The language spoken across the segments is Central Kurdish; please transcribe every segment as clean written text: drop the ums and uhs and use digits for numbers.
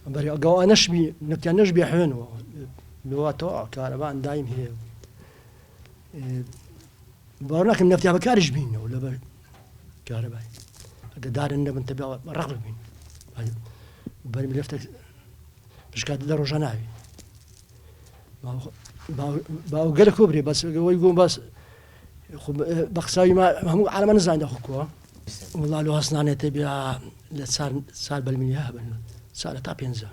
بري قوا نشبي نتيا نشبي حنو لواتو كهرباء دايم هي بارناك نفتيا بكارج بين ولا بر كهرباء دار النب انت رغب بين بري ملفتك مش قاعد دارو جناوي باو قال كوبري بس هو يقوم بس بخساوي ما هم على ما نزعل اخوكوا والله لو هصنعني تبي صار بالمياه صار تابينزا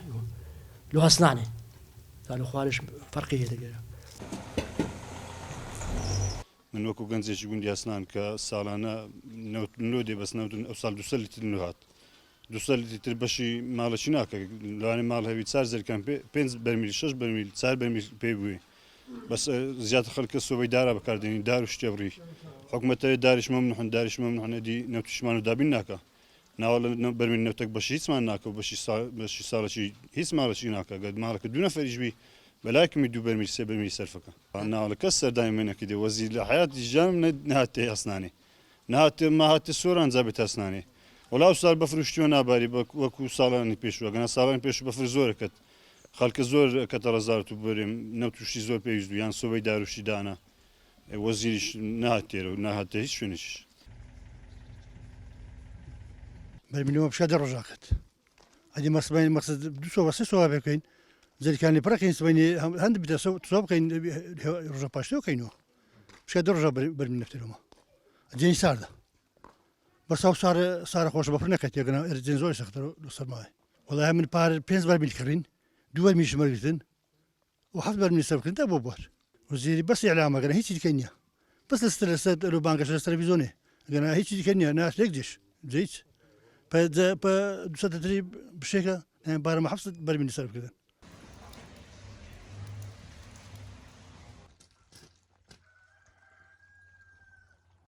لو هصنعني قالوا خوارش فرقيه دقيقه من وەکو گەنجێکی گوندی هەسنان کە ساڵانە نۆدێ بەس نەوتن ئەو ساڵ 200 لیتر نو هات 200 لیتر بەشی ماڵەکی ناکە لەوانێ ماڵ هەوی 4 زەرکان 5 بەرمیل 6 بەرمیل 4 بەرمیل پێی بووی بەس زیاتر خەڵکە سۆبەی دارا بەکاردێنی دار و شتێ بڕی حکومەتەوەی داریش مەمنوحن ئەدی نەوتیشمان و دابین ناکە ناوە بەرمیل نەوتەک بەشی هیچمان ناکە و بەشی ساڵەکی هیچ ماڵەکی ناکە گەد ماڵەکە دوو نەفەریش بی بەلایکمی 2 بەرمیل 3 بەرمیل سەرفەکە ناوە کەس سەردانی منەکە دێ وەزیر لە حیاتی ژیانم نەهاتێ هەسنانێ نەهاتێ ماهاتێ سۆران جابێت هەسنانێ وەڵاو ساڵ بەفر شتووە ناباری وەکو ساڵانی پێشوە گەنە ساڵانی پێش بەفر زۆرەکەت خەڵکە زۆر کەتە ڕەزارەت و بەرێم نەوتوشتی زۆر پێویست یان سۆبەی داروشی دانا وەزیریش نهاتێرە و ناهاتێ هیچ شوێنێکیش بەرمیلەوە بشە دە ڕۆژاکەت ئەدی مەسبەی مەقسەد دو سۆ بەسێ سۆوا بکەین زەریکانی پڕەکەین سبەینی هەند بدە سۆ بکەین ڕۆژە پاشتەوە بکەینەوە بشە دە ڕۆژە بەرمی نەفتەرەوە ئەجێنی ساردە بەس ئەو سارە خۆش بەفر نەکەت یەگەنە ئەرجێن زۆری سەختە سەرمایە وەڵای من پار 5 بەرمیل کڕین 2 بەرمیل شمەرگرتن و 7 بەرمیل سەرکردن تا بۆ بوار وزیری بەس ئیعلامەکەنە هیچی دیکە نییە بەس لەسەر بانکەش لە تەلەڤیزۆنێ گەنە هیچی دیکە نییە ناشتێک دێش جیت 200 بشێکە بارەمە 7 بەرمیل سەرکردن